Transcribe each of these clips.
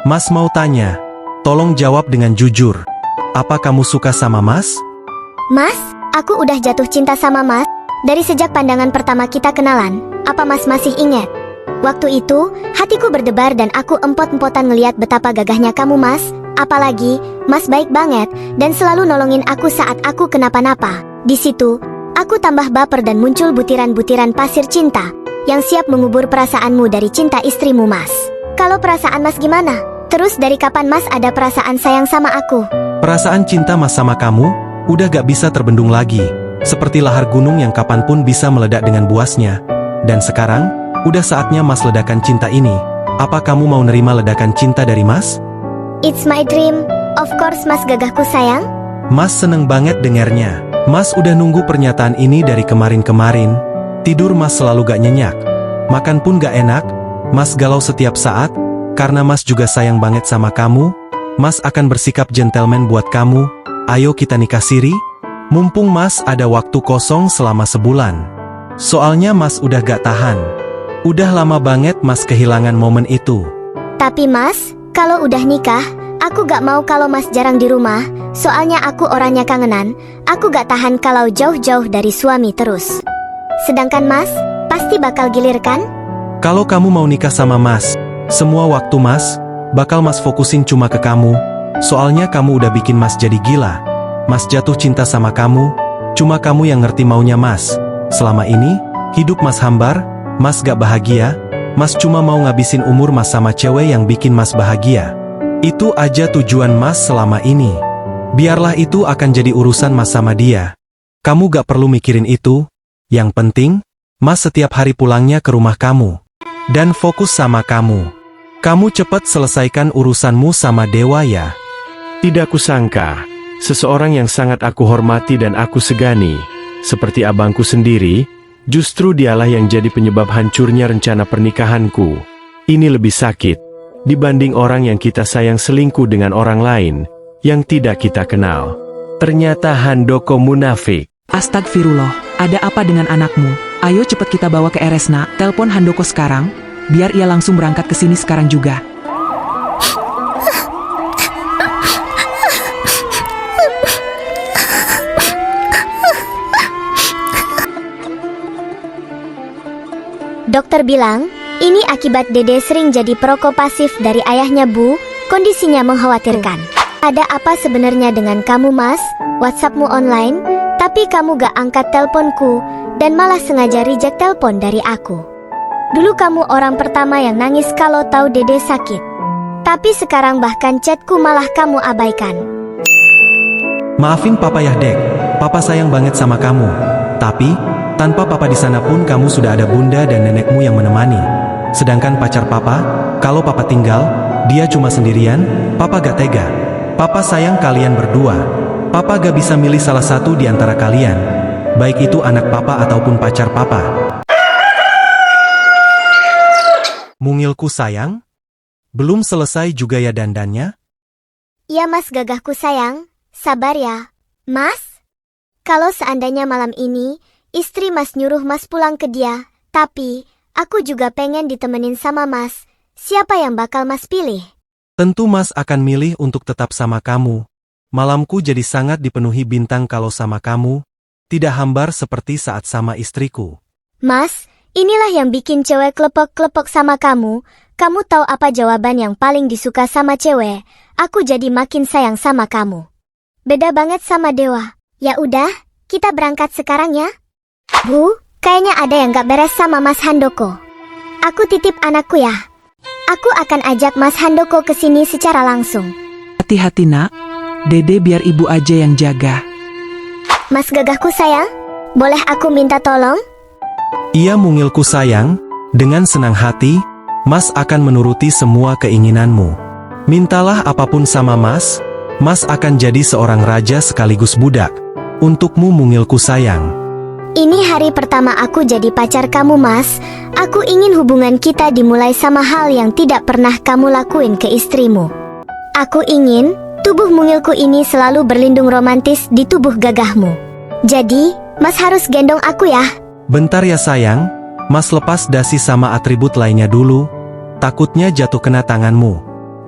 Mas mau tanya. Tolong jawab dengan jujur. Apa kamu suka sama Mas? Mas, aku udah jatuh cinta sama Mas dari sejak pandangan pertama kita kenalan. Apa Mas masih ingat? Waktu itu, hatiku berdebar dan aku empot-empotan ngeliat betapa gagahnya kamu Mas. Apalagi, Mas baik banget dan selalu nolongin aku saat aku kenapa-napa. Di situ, aku tambah baper dan muncul butiran-butiran pasir cinta yang siap mengubur perasaanmu dari cinta istrimu Mas. Kalau perasaan Mas gimana? Terus dari kapan Mas ada perasaan sayang sama aku? Perasaan cinta Mas sama kamu udah gak bisa terbendung lagi. Seperti lahar gunung yang kapanpun bisa meledak dengan buasnya. Dan sekarang, udah saatnya Mas ledakan cinta ini. Apa kamu mau nerima ledakan cinta dari Mas? It's my dream. Of course Mas gagahku sayang. Mas seneng banget dengarnya. Mas udah nunggu pernyataan ini dari kemarin-kemarin. Tidur Mas selalu gak nyenyak. Makan pun gak enak. Mas galau setiap saat. Karena Mas juga sayang banget sama kamu. Mas akan bersikap gentleman buat kamu. Ayo kita nikah siri. Mumpung Mas ada waktu kosong selama sebulan. Soalnya Mas udah gak tahan. Udah lama banget Mas kehilangan momen itu. Tapi Mas, kalau udah nikah, aku gak mau kalau Mas jarang di rumah. Soalnya aku orangnya kangenan. Aku gak tahan kalau jauh-jauh dari suami terus. Sedangkan Mas, pasti bakal gilir kan? Kalau kamu mau nikah sama Mas, semua waktu Mas, bakal Mas fokusin cuma ke kamu. Soalnya kamu udah bikin Mas jadi gila. Mas jatuh cinta sama kamu. Cuma kamu yang ngerti maunya Mas. Selama ini, hidup Mas hambar. Mas gak bahagia. Mas cuma mau ngabisin umur Mas sama cewek yang bikin Mas bahagia. Itu aja tujuan Mas selama ini. Biarlah itu akan jadi urusan Mas sama dia. Kamu gak perlu mikirin itu. Yang penting, Mas setiap hari pulangnya ke rumah kamu. Dan fokus sama kamu. Kamu cepat selesaikan urusanmu sama Dewa ya. Tidak kusangka, seseorang yang sangat aku hormati dan aku segani, seperti abangku sendiri, justru dialah yang jadi penyebab hancurnya rencana pernikahanku. Ini lebih sakit dibanding orang yang kita sayang selingkuh dengan orang lain yang tidak kita kenal. Ternyata Handoko munafik. Astagfirullah, ada apa dengan anakmu? Ayo cepet kita bawa ke Eresna, telepon Handoko sekarang, biar ia langsung berangkat ke sini sekarang juga. Dokter bilang, ini akibat Dede sering jadi perokok pasif dari ayahnya Bu, kondisinya mengkhawatirkan. Ada apa sebenarnya dengan kamu Mas? WhatsAppmu online, tapi kamu gak angkat teleponku, dan malah sengaja reject telepon dari aku. Dulu kamu orang pertama yang nangis kalau tahu Dede sakit. Tapi sekarang bahkan chatku malah kamu abaikan. Maafin Papa ya Dek, Papa sayang banget sama kamu. Tapi, tanpa Papa di sana pun kamu sudah ada bunda dan nenekmu yang menemani. Sedangkan pacar Papa, kalau Papa tinggal, dia cuma sendirian, Papa gak tega. Papa sayang kalian berdua. Papa gak bisa milih salah satu di antara kalian. Baik itu anak Papa ataupun pacar Papa. Mungilku sayang? Belum selesai juga ya dandannya? Ya Mas gagahku sayang, sabar ya. Mas? Kalau seandainya malam ini, istri Mas nyuruh Mas pulang ke dia, tapi, aku juga pengen ditemenin sama Mas. Siapa yang bakal Mas pilih? Tentu Mas akan milih untuk tetap sama kamu. Malamku jadi sangat dipenuhi bintang kalau sama kamu, tidak hambar seperti saat sama istriku. Mas, inilah yang bikin cewek klepok-klepok sama kamu. Kamu tahu apa jawaban yang paling disuka sama cewek? Aku jadi makin sayang sama kamu. Beda banget sama Dewa. Ya udah, kita berangkat sekarang ya. Bu, kayaknya ada yang gak beres sama Mas Handoko. Aku titip anakku ya. Aku akan ajak Mas Handoko ke sini secara langsung. Hati-hati nak, Dede biar ibu aja yang jaga. Mas gagahku sayang, boleh aku minta tolong? Iya mungilku sayang, dengan senang hati, Mas akan menuruti semua keinginanmu. Mintalah apapun sama Mas, Mas akan jadi seorang raja sekaligus budak. Untukmu mungilku sayang. Ini hari pertama aku jadi pacar kamu Mas. Aku ingin hubungan kita dimulai sama hal yang tidak pernah kamu lakuin ke istrimu. Aku ingin tubuh mungilku ini selalu berlindung romantis di tubuh gagahmu. Jadi, Mas harus gendong aku ya. Bentar ya sayang, Mas lepas dasi sama atribut lainnya dulu. Takutnya jatuh kena tanganmu.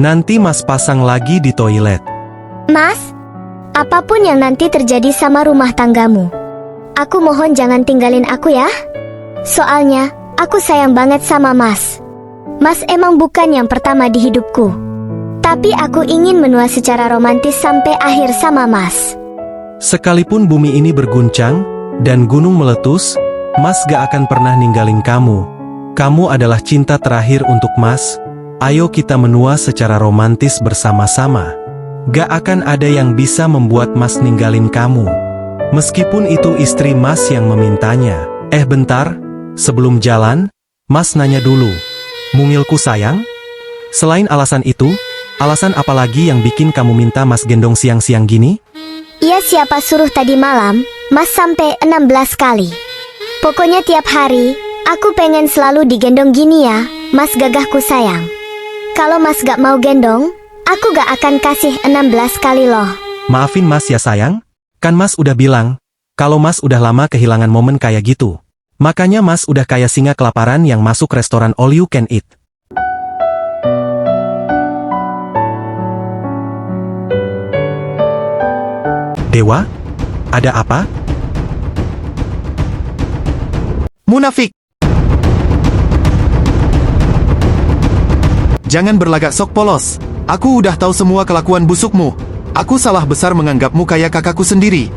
Nanti Mas pasang lagi di toilet. Mas, apapun yang nanti terjadi sama rumah tanggamu, aku mohon jangan tinggalin aku ya. Soalnya, aku sayang banget sama Mas. Mas emang bukan yang pertama di hidupku. Tapi aku ingin menua secara romantis sampai akhir sama Mas. Sekalipun bumi ini berguncang dan gunung meletus, Mas gak akan pernah ninggalin kamu. Kamu adalah cinta terakhir untuk Mas. Ayo kita menua secara romantis bersama-sama. Gak akan ada yang bisa membuat Mas ninggalin kamu. Meskipun itu istri Mas yang memintanya. Bentar, sebelum jalan, Mas nanya dulu. Mungilku sayang? Selain alasan itu, alasan apa lagi yang bikin kamu minta Mas gendong siang-siang gini? Iya, siapa suruh tadi malam, Mas sampai 16 kali. Pokoknya tiap hari, aku pengen selalu digendong gini ya, Mas gagahku sayang. Kalau Mas gak mau gendong, aku gak akan kasih 16 kali loh. Maafin Mas ya sayang, kan Mas udah bilang, kalau Mas udah lama kehilangan momen kayak gitu. Makanya Mas udah kayak singa kelaparan yang masuk restoran all you can eat. Dewa? Ada apa? Munafik! Jangan berlagak sok polos. Aku udah tahu semua kelakuan busukmu. Aku salah besar menganggapmu kayak kakakku sendiri.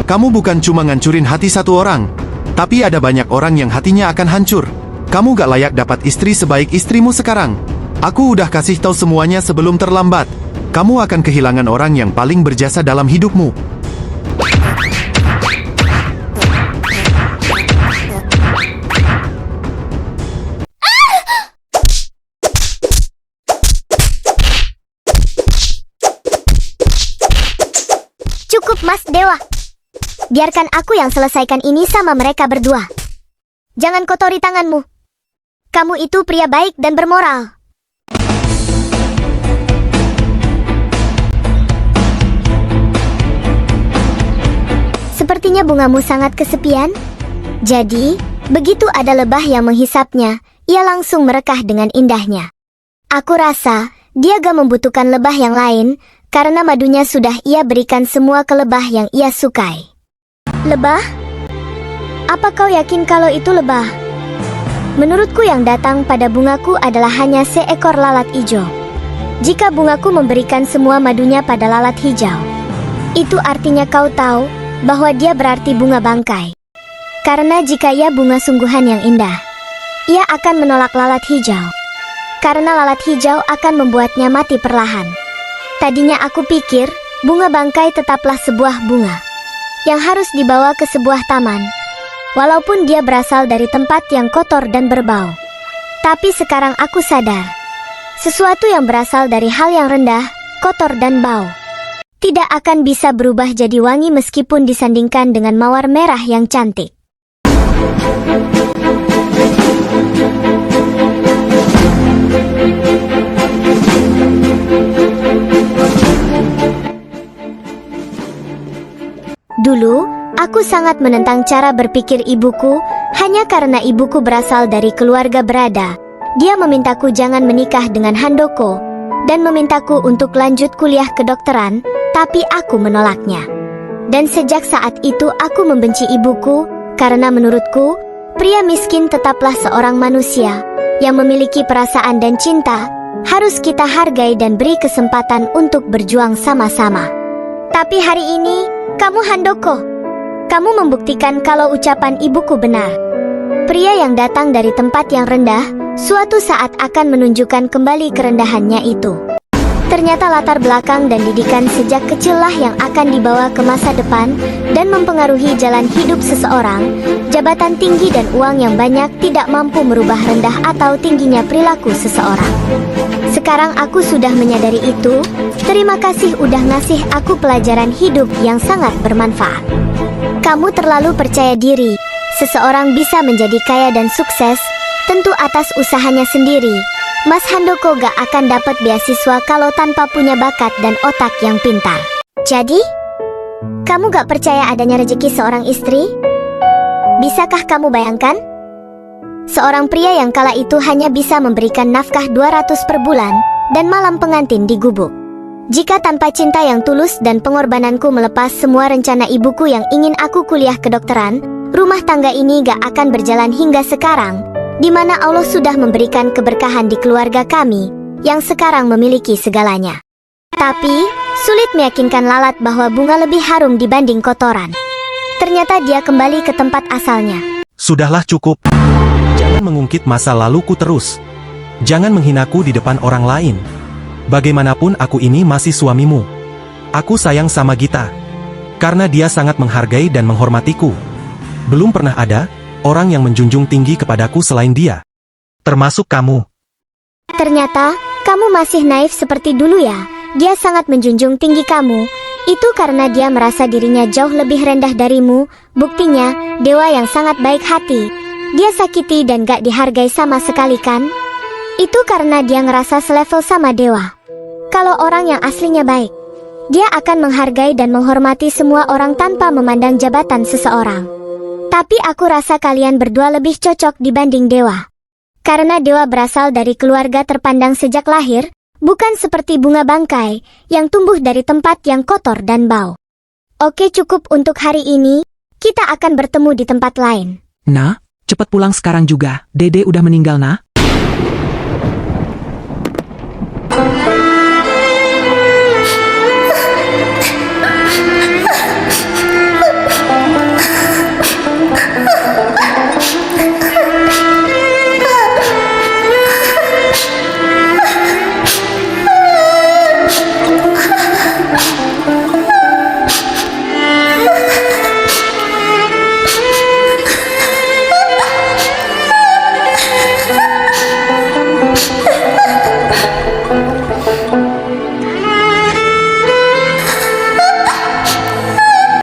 Kamu bukan cuma ngancurin hati satu orang, tapi ada banyak orang yang hatinya akan hancur. Kamu gak layak dapat istri sebaik istrimu sekarang. Aku udah kasih tahu semuanya sebelum terlambat. Kamu akan kehilangan orang yang paling berjasa dalam hidupmu. Cukup Mas Dewa. Biarkan aku yang selesaikan ini sama mereka berdua. Jangan kotori tanganmu. Kamu itu pria baik dan bermoral. Sepertinya bungamu sangat kesepian. Jadi, begitu ada lebah yang menghisapnya, ia langsung merekah dengan indahnya. Aku rasa, dia gak membutuhkan lebah yang lain, karena madunya sudah ia berikan semua ke lebah yang ia sukai. Lebah? Apa kau yakin kalau itu lebah? Menurutku yang datang pada bungaku adalah hanya seekor lalat hijau. Jika bungaku memberikan semua madunya pada lalat hijau, itu artinya kau tahu bahwa dia berarti bunga bangkai. Karena jika ia bunga sungguhan yang indah, ia akan menolak lalat hijau. Karena lalat hijau akan membuatnya mati perlahan. Tadinya aku pikir, bunga bangkai tetaplah sebuah bunga yang harus dibawa ke sebuah taman, walaupun dia berasal dari tempat yang kotor dan berbau. Tapi sekarang aku sadar, sesuatu yang berasal dari hal yang rendah, kotor dan bau, tidak akan bisa berubah jadi wangi meskipun disandingkan dengan mawar merah yang cantik. Dulu, aku sangat menentang cara berpikir ibuku, hanya karena ibuku berasal dari keluarga berada. Dia memintaku jangan menikah dengan Handoko, dan memintaku untuk lanjut kuliah kedokteran, tapi aku menolaknya. Dan sejak saat itu aku membenci ibuku, karena menurutku, pria miskin tetaplah seorang manusia, yang memiliki perasaan dan cinta, harus kita hargai dan beri kesempatan untuk berjuang sama-sama. Tapi hari ini, kamu Handoko, kamu membuktikan kalau ucapan ibuku benar. Pria yang datang dari tempat yang rendah, suatu saat akan menunjukkan kembali kerendahannya itu. Ternyata latar belakang dan didikan sejak kecillah yang akan dibawa ke masa depan dan mempengaruhi jalan hidup seseorang. Jabatan tinggi dan uang yang banyak tidak mampu merubah rendah atau tingginya perilaku seseorang. Sekarang aku sudah menyadari itu. Terima kasih udah ngasih aku pelajaran hidup yang sangat bermanfaat. Kamu terlalu percaya diri. Seseorang bisa menjadi kaya dan sukses, tentu atas usahanya sendiri. Mas Handoko gak akan dapat beasiswa kalau tanpa punya bakat dan otak yang pintar. Jadi, kamu gak percaya adanya rezeki seorang istri? Bisakah kamu bayangkan? Seorang pria yang kala itu hanya bisa memberikan nafkah 200 per bulan, dan malam pengantin di gubuk. Jika tanpa cinta yang tulus dan pengorbananku melepas semua rencana ibuku yang ingin aku kuliah kedokteran, rumah tangga ini gak akan berjalan hingga sekarang, di mana Allah sudah memberikan keberkahan di keluarga kami, yang sekarang memiliki segalanya. Tapi, sulit meyakinkan Lalat bahwa bunga lebih harum dibanding kotoran. Ternyata dia kembali ke tempat asalnya. Sudahlah cukup. Jangan mengungkit masa laluku terus. Jangan menghinaku di depan orang lain. Bagaimanapun aku ini masih suamimu. Aku sayang sama Gita. Karena dia sangat menghargai dan menghormatiku. Belum pernah ada orang yang menjunjung tinggi kepadaku selain dia. Termasuk kamu. Ternyata, kamu masih naif seperti dulu ya. Dia sangat menjunjung tinggi kamu. Itu karena dia merasa dirinya jauh lebih rendah darimu. Buktinya, dewa yang sangat baik hati. Dia sakiti dan gak dihargai sama sekali kan? Itu karena dia ngerasa selevel sama dewa. Kalau orang yang aslinya baik, dia akan menghargai dan menghormati semua orang tanpa memandang jabatan seseorang. Tapi aku rasa kalian berdua lebih cocok dibanding dewa. Karena dewa berasal dari keluarga terpandang sejak lahir, bukan seperti bunga bangkai, yang tumbuh dari tempat yang kotor dan bau. Oke, cukup untuk hari ini, kita akan bertemu di tempat lain. Nah, cepat pulang sekarang juga, Dede udah meninggal nah.